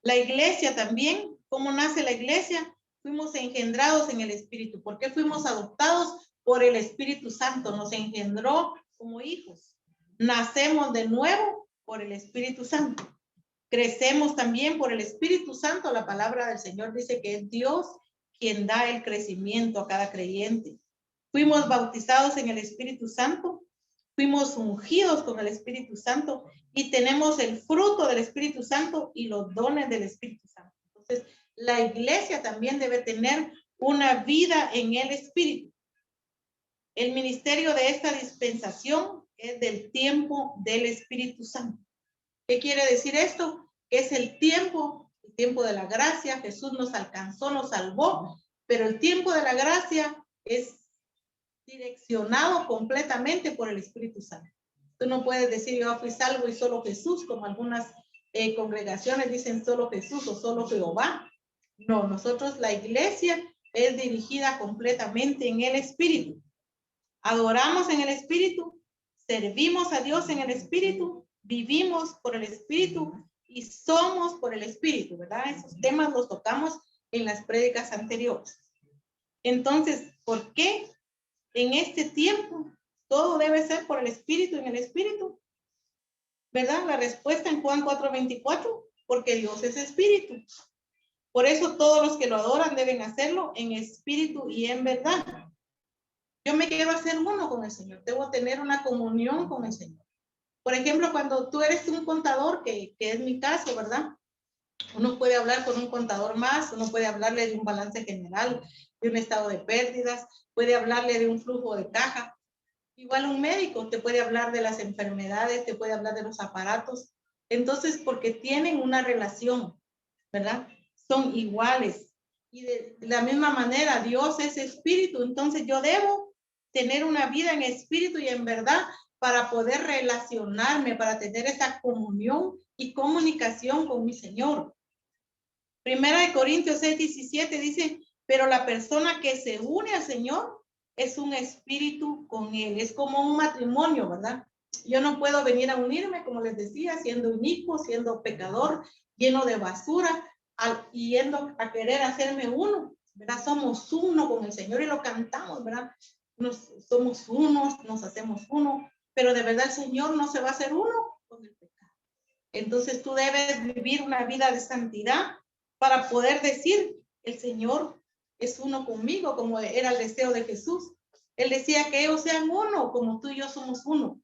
[SPEAKER 1] La iglesia también, ¿cómo nace la iglesia? Fuimos engendrados en el Espíritu. ¿Por qué fuimos adoptados? Por el Espíritu Santo. Nos engendró como hijos. Nacemos de nuevo por el Espíritu Santo. Crecemos también por el Espíritu Santo. La palabra del Señor dice que es Dios quien da el crecimiento a cada creyente. Fuimos bautizados en el Espíritu Santo, fuimos ungidos con el Espíritu Santo y tenemos el fruto del Espíritu Santo y los dones del Espíritu Santo. Entonces, la iglesia también debe tener una vida en el Espíritu. El ministerio de esta dispensación es del tiempo del Espíritu Santo. ¿Qué quiere decir esto? Que es el tiempo de la gracia. Jesús nos alcanzó, nos salvó, pero el tiempo de la gracia es direccionado completamente por el Espíritu Santo. Tú no puedes decir yo fui salvo y solo Jesús, como algunas congregaciones dicen solo Jesús o solo Jehová. No, nosotros la iglesia es dirigida completamente en el Espíritu. Adoramos en el Espíritu, servimos a Dios en el Espíritu, vivimos por el Espíritu y somos por el Espíritu, ¿verdad? Esos temas los tocamos en las prédicas anteriores. Entonces, ¿por qué en este tiempo todo debe ser por el Espíritu, en el Espíritu? ¿Verdad? La respuesta en Juan 4:24, porque Dios es Espíritu. Por eso todos los que lo adoran deben hacerlo en espíritu y en verdad. Yo me quiero hacer uno con el Señor, debo tener una comunión con el Señor. Por ejemplo, cuando tú eres un contador, que es mi caso, ¿verdad? Uno puede hablar con un contador más, uno puede hablarle de un balance general, de un estado de pérdidas, puede hablarle de un flujo de caja. Igual un médico te puede hablar de las enfermedades, te puede hablar de los aparatos. Entonces, porque tienen una relación, ¿verdad? Son iguales. Y de la misma manera, Dios es espíritu, entonces yo debo tener una vida en espíritu y en verdad para poder relacionarme, para tener esa comunión y comunicación con mi Señor. Primera de Corintios 6:17 dice, pero la persona que se une al Señor es un espíritu con Él. Es como un matrimonio, ¿verdad? Yo no puedo venir a unirme, como les decía, siendo inicuo, siendo pecador, lleno de basura, yendo a querer hacerme uno, ¿verdad? Somos uno con el Señor y lo cantamos, ¿verdad? Somos unos, nos hacemos uno, pero de verdad el Señor no se va a hacer uno con el pecado. Entonces tú debes vivir una vida de santidad para poder decir, el Señor es uno conmigo, como era el deseo de Jesús. Él decía que ellos sean uno, como tú y yo somos uno.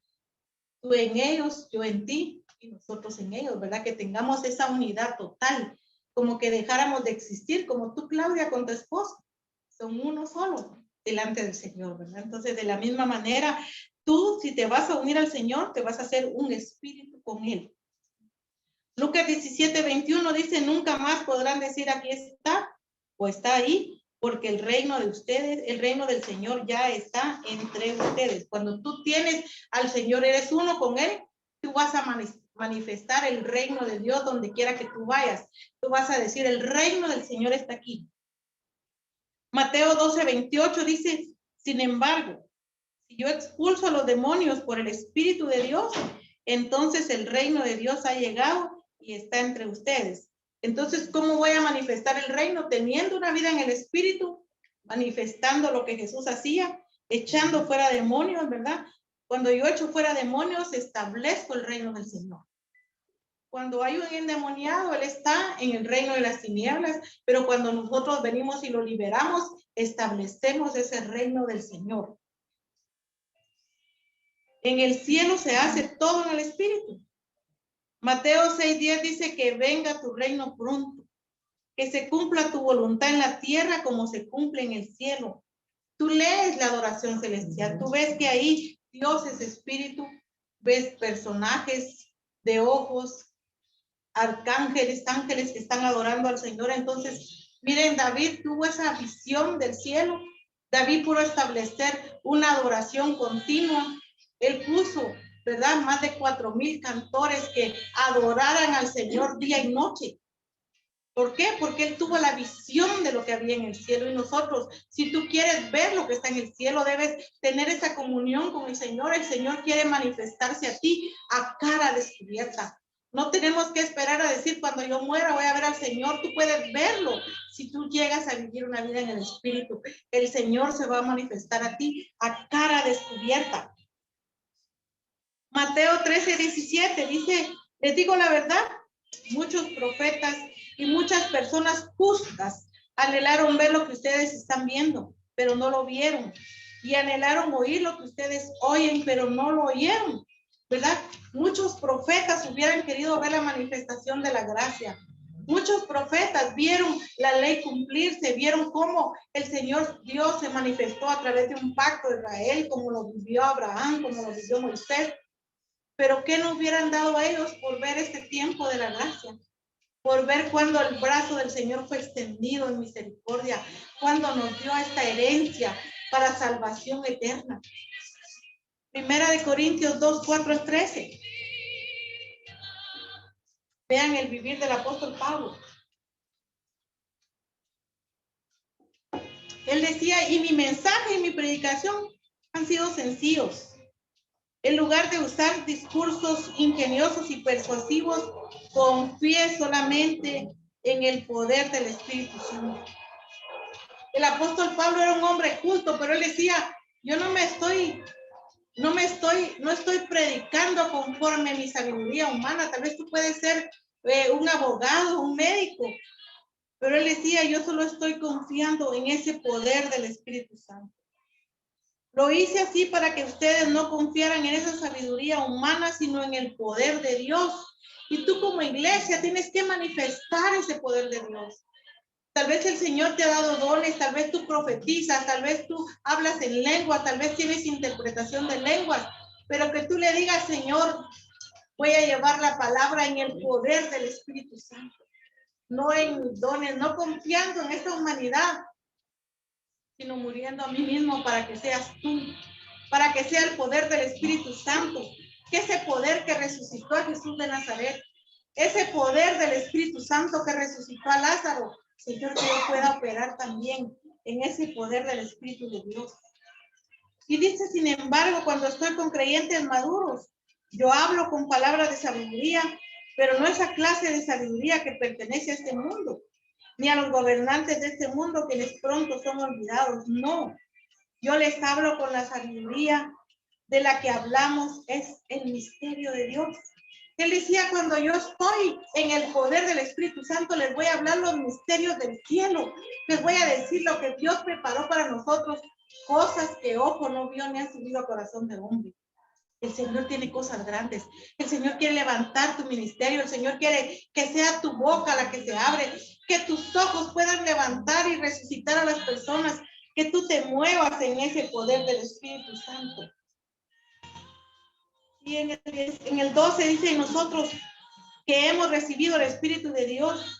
[SPEAKER 1] Tú en ellos, yo en ti y nosotros en ellos, ¿verdad? Que tengamos esa unidad total, como que dejáramos de existir, como tú, Claudia, con tu esposo. Son uno solo delante del Señor, ¿verdad? Entonces, de la misma manera, tú, si te vas a unir al Señor, te vas a hacer un espíritu con Él. Lucas 17:21 dice, nunca más podrán decir aquí está o está ahí, porque el reino de ustedes, el reino del Señor ya está entre ustedes. Cuando tú tienes al Señor, eres uno con Él, tú vas a manifestar el reino de Dios donde quiera que tú vayas. Tú vas a decir, el reino del Señor está aquí. Mateo 12:28 dice, sin embargo, si yo expulso a los demonios por el Espíritu de Dios, entonces el reino de Dios ha llegado y está entre ustedes. Entonces, ¿cómo voy a manifestar el reino? Teniendo una vida en el Espíritu, manifestando lo que Jesús hacía, echando fuera demonios, ¿verdad? Cuando yo echo fuera demonios, establezco el reino del Señor. Cuando hay un endemoniado, él está en el reino de las tinieblas, pero cuando nosotros venimos y lo liberamos, establecemos ese reino del Señor. En el cielo se hace todo en el Espíritu. Mateo 6:10 dice que venga tu reino pronto, que se cumpla tu voluntad en la tierra como se cumple en el cielo. Tú lees la adoración celestial, tú ves que ahí Dios es espíritu, ves personajes de ojos, arcángeles, ángeles que están adorando al Señor. Entonces, miren, David tuvo esa visión del cielo. David pudo establecer una adoración continua. Él puso, ¿verdad? Más de 4,000 cantores que adoraran al Señor día y noche. ¿Por qué? Porque él tuvo la visión de lo que había en el cielo. Y nosotros, si tú quieres ver lo que está en el cielo, debes tener esa comunión con el Señor. El Señor quiere manifestarse a ti a cara descubierta. No tenemos que esperar a decir, cuando yo muera voy a ver al Señor. Tú puedes verlo. Si tú llegas a vivir una vida en el Espíritu, el Señor se va a manifestar a ti a cara descubierta. Mateo 13:17 dice, les digo la verdad, muchos profetas y muchas personas justas Anhelaron ver lo que ustedes están viendo, pero no lo vieron. Y anhelaron oír lo que ustedes oyen, pero no lo oyeron, ¿verdad? Muchos profetas hubieran querido ver la manifestación de la gracia. Muchos profetas vieron la ley cumplirse, vieron cómo el Señor Dios se manifestó a través de un pacto de Israel, como lo vivió Abraham, como lo vivió Moisés. Pero ¿qué nos hubieran dado a ellos por ver este tiempo de la gracia? Por ver cuando el brazo del Señor fue extendido en misericordia, cuando nos dio esta herencia para salvación eterna. Primera de Corintios 2, 4 al 13. Vean el vivir del apóstol Pablo. Él decía, y mi mensaje y mi predicación han sido sencillos. En lugar de usar discursos ingeniosos y persuasivos, confíe solamente en el poder del Espíritu Santo. El apóstol Pablo era un hombre culto, pero él decía, yo no estoy predicando conforme a mi sabiduría humana. Tal vez tú puedes ser un abogado, un médico, pero él decía, yo solo estoy confiando en ese poder del Espíritu Santo. Lo hice así para que ustedes no confiaran en esa sabiduría humana, sino en el poder de Dios. Y tú como iglesia tienes que manifestar ese poder de Dios. Tal vez el Señor te ha dado dones, tal vez tú profetizas, tal vez tú hablas en lengua, tal vez tienes interpretación de lenguas, pero que tú le digas, Señor, voy a llevar la palabra en el poder del Espíritu Santo, no en dones, no confiando en esta humanidad, sino muriendo a mí mismo para que seas tú, para que sea el poder del Espíritu Santo, que ese poder que resucitó a Jesús de Nazaret, ese poder del Espíritu Santo que resucitó a Lázaro, Señor, que yo pueda operar también en ese poder del Espíritu de Dios. Y dice, sin embargo, cuando estoy con creyentes maduros, yo hablo con palabras de sabiduría, pero no esa clase de sabiduría que pertenece a este mundo, ni a los gobernantes de este mundo que les pronto son olvidados. No, yo les hablo con la sabiduría de la que hablamos, es el misterio de Dios. Él decía, cuando yo estoy en el poder del Espíritu Santo, les voy a hablar los misterios del cielo. Les voy a decir lo que Dios preparó para nosotros, cosas que ojo no vio ni ha subido a corazón de hombre. El Señor tiene cosas grandes. El Señor quiere levantar tu ministerio. El Señor quiere que sea tu boca la que se abre, que tus ojos puedan levantar y resucitar a las personas, que tú te muevas en ese poder del Espíritu Santo. Y en el 12 dice, nosotros que hemos recibido el Espíritu de Dios,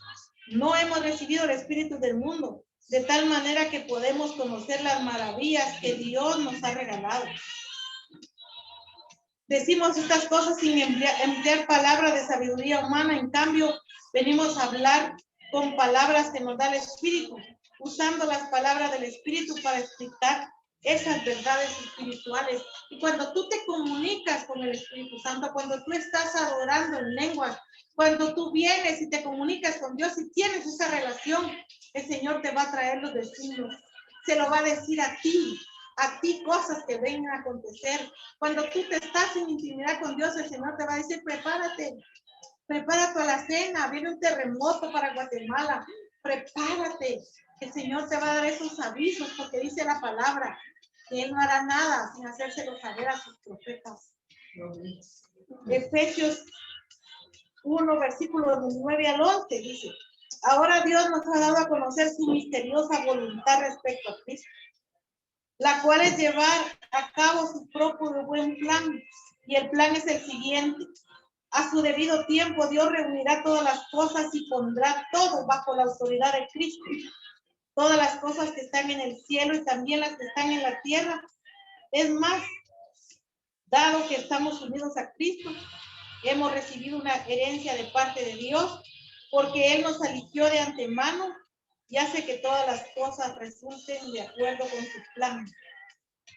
[SPEAKER 1] no hemos recibido el Espíritu del mundo, de tal manera que podemos conocer las maravillas que Dios nos ha regalado. Decimos estas cosas sin emplear palabras de sabiduría humana, en cambio, venimos a hablar con palabras que nos da el Espíritu, usando las palabras del Espíritu para explicar esas verdades espirituales. Y cuando tú te comunicas con el Espíritu Santo, cuando tú estás adorando en lenguas, cuando tú vienes y te comunicas con Dios y tienes esa relación, el Señor te va a traer los destinos. Se lo va a decir a ti cosas que vengan a acontecer. Cuando tú te estás en intimidad con Dios, el Señor te va a decir, prepárate a la cena, viene un terremoto para Guatemala, prepárate. El Señor te va a dar esos avisos porque dice la palabra que Él no hará nada sin hacérselo saber a sus profetas. Efesios 1, versículos 9 al 11 dice, ahora Dios nos ha dado a conocer su misteriosa voluntad respecto a Cristo, la cual es llevar a cabo su propio buen plan. Y el plan es el siguiente. A su debido tiempo, Dios reunirá todas las cosas y pondrá todo bajo la autoridad de Cristo. Todas las cosas que están en el cielo y también las que están en la tierra. Es más, dado que estamos unidos a Cristo, hemos recibido una herencia de parte de Dios, porque Él nos eligió de antemano y hace que todas las cosas resulten de acuerdo con su plan.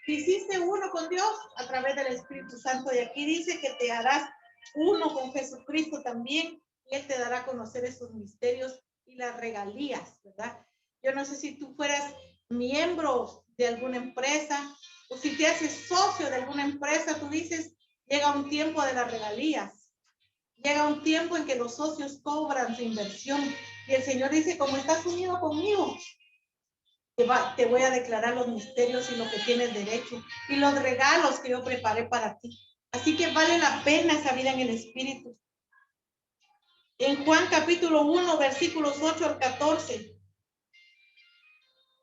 [SPEAKER 1] Te hiciste uno con Dios a través del Espíritu Santo, y aquí dice que te harás uno con Jesucristo también, y Él te dará a conocer esos misterios y las regalías, ¿verdad? Yo no sé si tú fueras miembro de alguna empresa o si te haces socio de alguna empresa, tú dices, llega un tiempo de las regalías, llega un tiempo en que los socios cobran su inversión, Y el Señor dice, como estás unido conmigo, te voy a declarar los misterios y lo que tienes derecho y los regalos que yo preparé para ti. Así que vale la pena esa vida en el Espíritu. En Juan capítulo 1, versículos 8 al 14.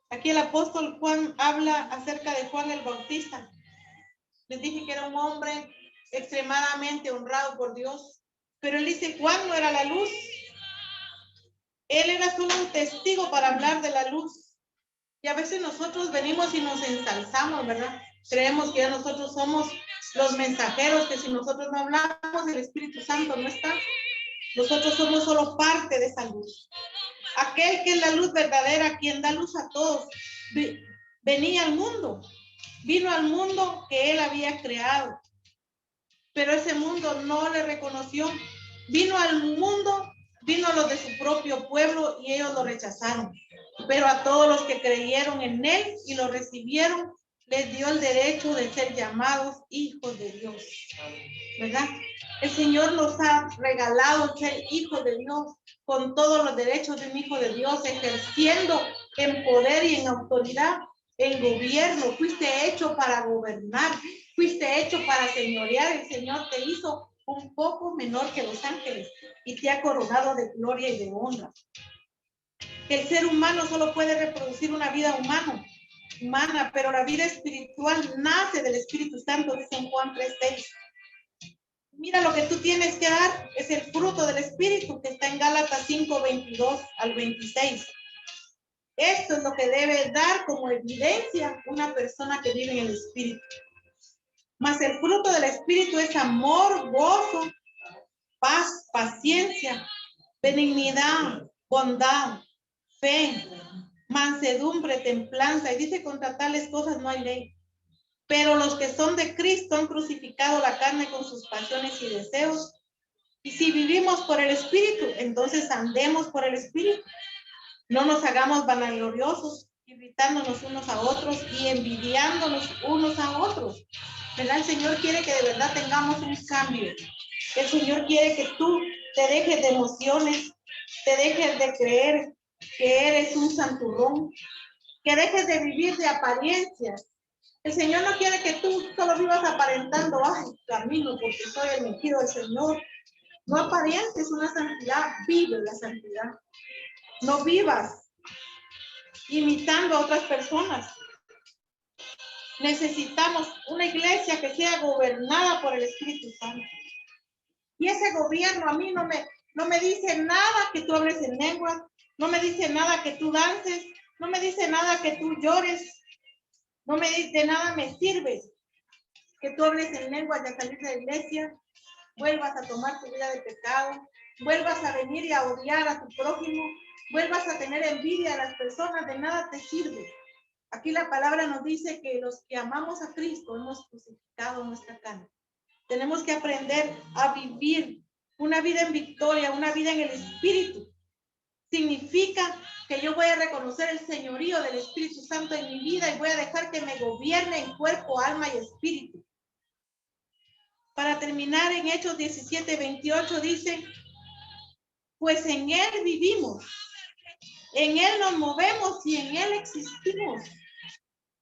[SPEAKER 1] Aquí el apóstol Juan habla acerca de Juan el Bautista. Les dije que era un hombre extremadamente honrado por Dios. Pero él dice, Juan no era la luz. Él era solo un testigo para hablar de la luz. Y a veces nosotros venimos y nos ensalzamos, ¿verdad? Creemos que ya nosotros somos los mensajeros, que si nosotros no hablamos, el Espíritu Santo no está. Nosotros somos solo parte de esa luz. Aquel que es la luz verdadera, quien da luz a todos, venía al mundo. Vino al mundo que él había creado. Pero ese mundo no le reconoció. Vino al mundo, vino a los de su propio pueblo y ellos lo rechazaron. Pero a todos los que creyeron en él y lo recibieron, les dio el derecho de ser llamados hijos de Dios. ¿Verdad? El Señor nos ha regalado ser hijos de Dios con todos los derechos de un hijo de Dios, ejerciendo en poder y en autoridad, en gobierno. Fuiste hecho para gobernar, fuiste hecho para señorear. El Señor te hizo un poco menor que los ángeles y te ha coronado de gloria y de honra. El ser humano solo puede reproducir una vida humana, pero la vida espiritual nace del Espíritu Santo, dice en Juan 3:6. Mira, lo que tú tienes que dar es el fruto del Espíritu que está en Gálatas 5:22 al 26. Esto es lo que debe dar como evidencia una persona que vive en el Espíritu. Mas el fruto del Espíritu es amor, gozo, paz, paciencia, benignidad, bondad, fe, mansedumbre, templanza. Y dice, contra tales cosas no hay ley. Pero los que son de Cristo han crucificado la carne con sus pasiones y deseos. Y si vivimos por el Espíritu, entonces andemos por el Espíritu. No nos hagamos vanagloriosos, irritándonos unos a otros y envidiándonos unos a otros. ¿Verdad? El Señor quiere que de verdad tengamos un cambio. El Señor quiere que tú te dejes de emociones, te dejes de creer que eres un santurrón, que dejes de vivir de apariencias. El Señor no quiere que tú solo vivas aparentando, ay, camino porque soy el ungido del Señor. No aparentes una santidad, vive la santidad. No vivas imitando a otras personas. Necesitamos una iglesia que sea gobernada por el Espíritu Santo. Y ese gobierno a mí no me dice nada que tú hables en lenguas, no me dice nada que tú dances, no me dice nada que tú llores, no me dice nada me sirve que tú hables en lenguas y al salir de la iglesia vuelvas a tomar tu vida de pecado, vuelvas a venir y a odiar a tu prójimo, vuelvas a tener envidia a las personas, de nada te sirve. Aquí la palabra nos dice que los que amamos a Cristo hemos crucificado nuestra carne. Tenemos que aprender a vivir una vida en victoria, una vida en el Espíritu. Significa que yo voy a reconocer el señorío del Espíritu Santo en mi vida y voy a dejar que me gobierne en cuerpo, alma y espíritu. Para terminar, en Hechos 17:28 dice, pues en Él vivimos, en Él nos movemos y en Él existimos.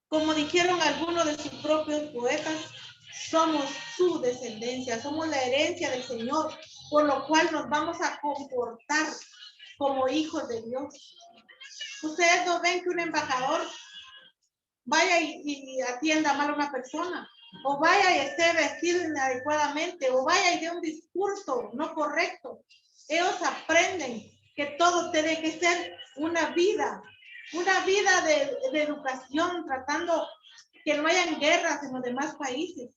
[SPEAKER 1] Como dijeron algunos de sus propios poetas, somos su descendencia, somos la herencia del Señor, por lo cual nos vamos a comportar como hijos de Dios. Ustedes no ven que un embajador vaya y atienda mal a una persona, o vaya y esté vestido inadecuadamente, o vaya y dé un discurso no correcto. Ellos aprenden que todo tiene que ser una vida de educación, tratando que no hayan guerras en los demás países,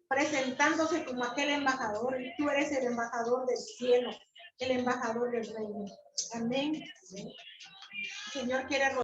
[SPEAKER 1] presentándose como aquel embajador, y tú eres el embajador del cielo, el embajador del reino. Amén. El Señor quiere